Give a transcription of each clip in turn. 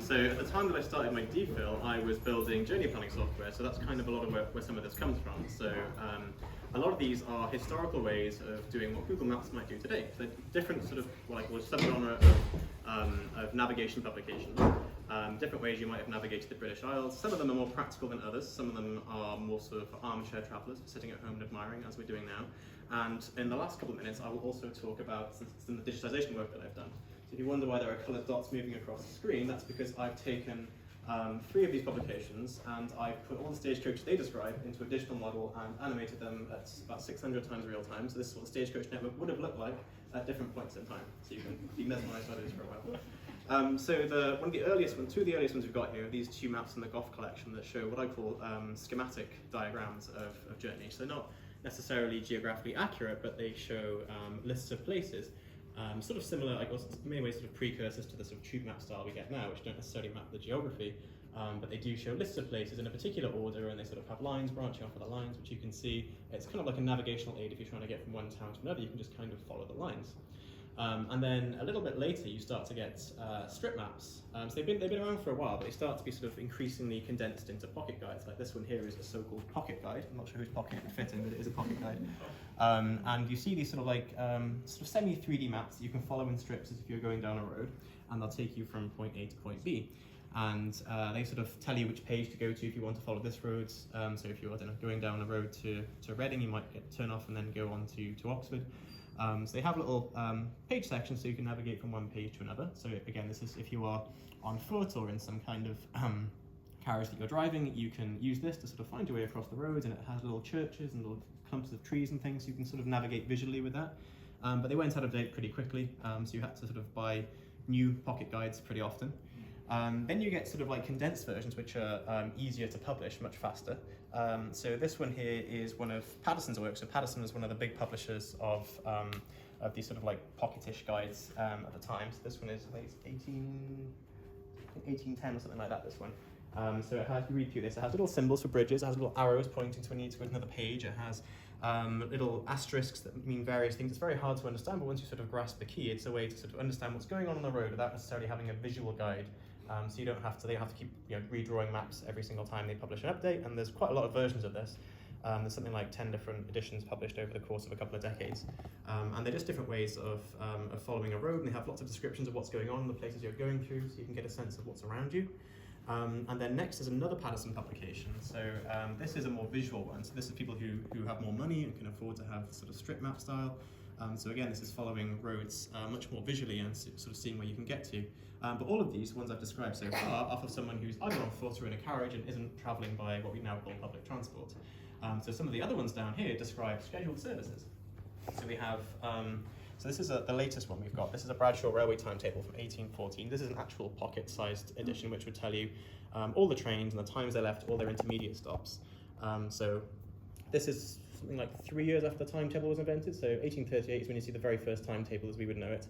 So at the time that I started my DPhil, I was building journey planning software, so that's kind of a lot of where some of this comes from. So a lot of these are historical ways of doing what Google Maps might do today. So different sort of what I call a subgenre of navigation publications. Different ways you might have navigated the British Isles. Some of them are more practical than others. Some of them are more sort of armchair travellers, sitting at home and admiring, as we're doing now. And in the last couple of minutes, I will also talk about some of the digitisation work that I've done. So if you wonder why there are coloured dots moving across the screen, that's because I've taken 3 of these publications and I've put all the stagecoaches they describe into a digital model and animated them at about 600 times real time. So this is what the stagecoach network would have looked like at different points in time. So you can mesmerised by those for a while. So two of the earliest ones we've got here are these 2 maps in the Gough collection that show what I call schematic diagrams of journeys. So not necessarily geographically accurate, but they show lists of places. Sort of similar, I guess, in many ways sort of precursors to the sort of tube map style we get now, which don't necessarily map the geography, but they do show lists of places in a particular order, and they sort of have lines branching off of the lines, which you can see. It's kind of like a navigational aid if you're trying to get from one town to another. You can just kind of follow the lines. And then a little bit later, you start to get strip maps. So they've been around for a while, but they start to be sort of increasingly condensed into pocket guides. Like this one here is a so-called pocket guide. I'm not sure whose pocket it would fit in, but it is a pocket guide. And you see these sort of like sort of semi-3D maps that you can follow in strips as if you're going down a road, and they'll take you from point A to point B. And they sort of tell you which page to go to if you want to follow this road. So if you're, I don't know, going down a road to Reading, you might turn off and then go on to Oxford. So they have little page sections so you can navigate from one page to another. So again, this is if you are on foot or in some kind of carriage that you're driving, you can use this to sort of find your way across the roads, and it has little churches and little clumps of trees and things, so you can sort of navigate visually with that. But they went out of date pretty quickly, so you had to sort of buy new pocket guides pretty often. Then you get sort of like condensed versions, which are easier to publish, much faster. So this one here is one of Paterson's work. So Patterson was one of the big publishers of these sort of like pocketish guides at the time. So this one is, I think it's 1810 or something like that, this one. So it has, you read through this, it has little symbols for bridges, it has little arrows pointing to when you need to go to another page, it has little asterisks that mean various things. It's very hard to understand, but once you sort of grasp the key, it's a way to sort of understand what's going on the road without necessarily having a visual guide. So they don't have to keep redrawing maps every single time they publish an update, and there's quite a lot of versions of this. There's something like 10 different editions published over the course of a couple of decades. And they're just different ways of following a road, and they have lots of descriptions of what's going on in the places you're going through, so you can get a sense of what's around you. And then next is another Patterson publication. So this is a more visual one. So this is people who have more money and can afford to have sort of strip map style. So again, this is following roads much more visually and sort of seeing where you can get to. But all of these ones I've described so far are for someone who's either on foot or in a carriage and isn't travelling by what we now call public transport. So some of the other ones down here describe scheduled services. So we have, so this is the latest one we've got. This is a Bradshaw Railway timetable from 1814. This is an actual pocket-sized edition which would tell you all the trains and the times they left, all their intermediate stops. So this is something like 3 years after the timetable was invented. So 1838 is when you see the very first timetable as we would know it.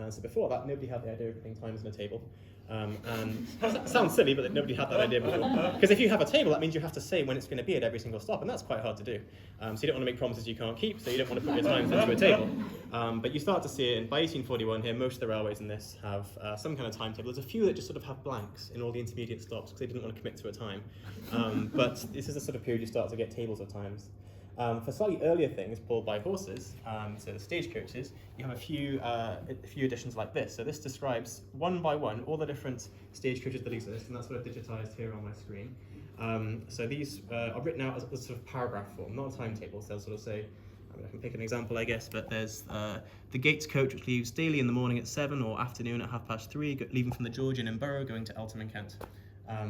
So before that, nobody had the idea of putting times in a table. And it sounds silly, but nobody had that idea before. Because if you have a table, that means you have to say when it's going to be at every single stop, and that's quite hard to do. So you don't want to make promises you can't keep, so you don't want to put your times into a table. But you start to see it, and by 1841 here, most of the railways in this have some kind of timetable. There's a few that just sort of have blanks in all the intermediate stops because they didn't want to commit to a time. But this is the sort of period you start to get tables of times. For slightly earlier things pulled by horses, so the stagecoaches, you have a few editions like this. So this describes one by one all the different stagecoaches that exist, and that's what I've digitised here on my screen. So these are written out as a sort of paragraph form, not a timetable. So they'll sort of say, I can pick an example, I guess, but there's the Gates coach, which leaves daily in the morning at 7 or afternoon at 3:30, leaving from the Georgian in Borough, going to Eltham and Kent.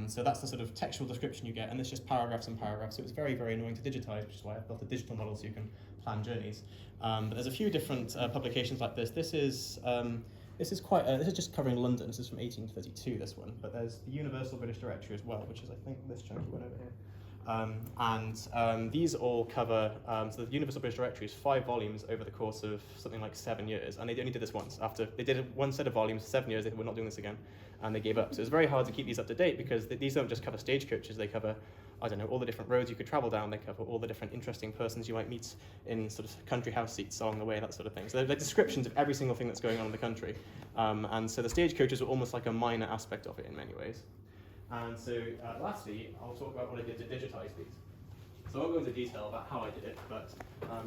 So that's the sort of textual description you get, and it's just paragraphs and paragraphs. So it's very, very annoying to digitize, which is why I've built a digital model so you can plan journeys. But there's a few different publications like this. This is just covering London. This is from 1832. This one, but there's the Universal British Directory as well, which is I think this chunky one over here. These all cover, so the Universal British Directory is 5 volumes over the course of something like 7 years, and they only did this once. After they did one set of volumes, 7 years, they were not doing this again, and they gave up. So it's very hard to keep these up to date because these don't just cover stagecoaches, they cover I don't know, all the different roads you could travel down. They cover all the different interesting persons you might meet in sort of country house seats along the way, that sort of thing. So they're descriptions of every single thing that's going on in the country. And so the stagecoaches were almost like a minor aspect of it in many ways. And so lastly, I'll talk about what I did to digitize these. So I won't go into detail about how I did it, but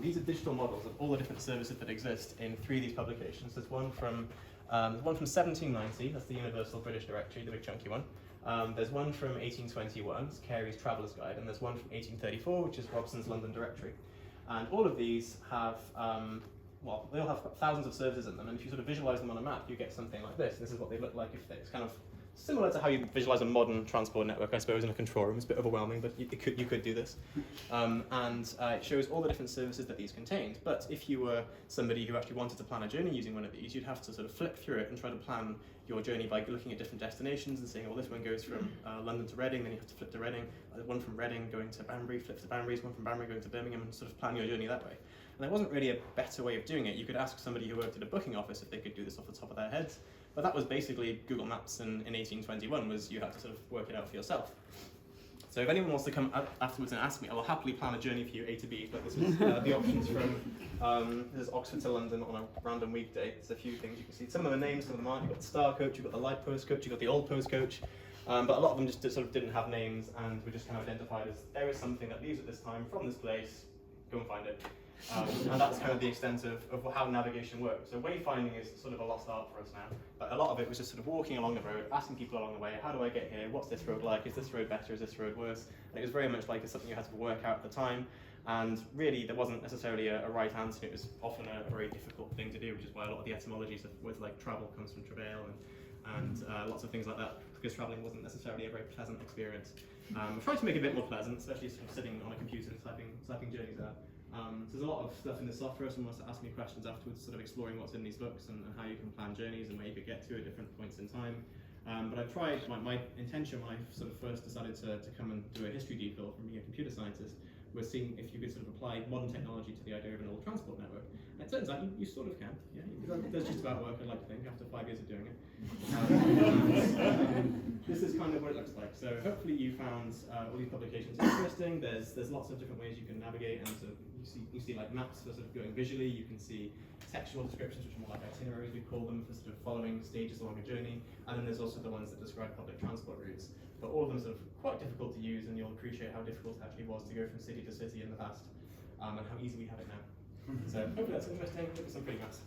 these are digital models of all the different services that exist in 3 of these publications. There's one from 1790, that's the Universal British Directory, the big chunky one. There's one from 1821, it's Cary's Traveller's Guide, and there's one from 1834, which is Robson's London Directory. And all of these have, well, they all have thousands of services in them, and if you sort of visualize them on a map, you get something like this. This is what they look like if it's kind of similar to how you visualize a modern transport network, I suppose, in a control room. It's a bit overwhelming, but you could do this. It shows all the different services that these contained. But if you were somebody who actually wanted to plan a journey using one of these, you'd have to sort of flip through it and try to plan your journey by looking at different destinations and saying, well, this one goes from London to Reading, then you have to flip to Reading, one from Reading going to Banbury, flip to Banbury, one from Banbury going to Birmingham, and sort of plan your journey that way. And there wasn't really a better way of doing it. You could ask somebody who worked at a booking office if they could do this off the top of their heads. But that was basically Google Maps in 1821, was you had to sort of work it out for yourself. So if anyone wants to come afterwards and ask me, I will happily plan a journey for you A to B, but this is the options from, this is Oxford to London on a random weekday. There's a few things you can see. Some of them are names, some of them aren't. You've got the Star Coach, you've got the Light Post Coach, you've got the Old Post Coach, but a lot of them just sort of didn't have names and were just kind of identified as, there is something that leaves at this time from this place, go and find it. And that's kind of the extent of how navigation works. So wayfinding is sort of a lost art for us now, but a lot of it was just sort of walking along the road, asking people along the way, how do I get here, what's this road like, is this road better, is this road worse? And it was very much like it's something you had to work out at the time, and really there wasn't necessarily a right answer. It was often a very difficult thing to do, which is why a lot of the etymologies of words like travel comes from travail and lots of things like that, because travelling wasn't necessarily a very pleasant experience. We're trying to make it a bit more pleasant, especially sort of sitting on a computer and typing journeys out. So there's a lot of stuff in the software. Someone wants to ask me questions afterwards, sort of exploring what's in these books and how you can plan journeys and where you could get to at different points in time. But I've tried, my intention when I sort of first decided to come and do a history DPhil from being a computer scientist was seeing if you could sort of apply modern technology to the idea of an old transport network. And it turns out you sort of can. Yeah, that's just about work, I'd like to think, after 5 years of doing it. This is kind of what it looks like. So hopefully you found all these publications interesting. There's lots of different ways you can navigate, and so you see like maps for sort of going visually. You can see textual descriptions, which are more like itineraries, we call them, for sort of following stages along a journey. And then there's also the ones that describe public transport routes. But all of them sort of quite difficult to use, and you'll appreciate how difficult it actually was to go from city to city in the past, and how easy we have it now. So hopefully that's interesting. Look at some pretty maps.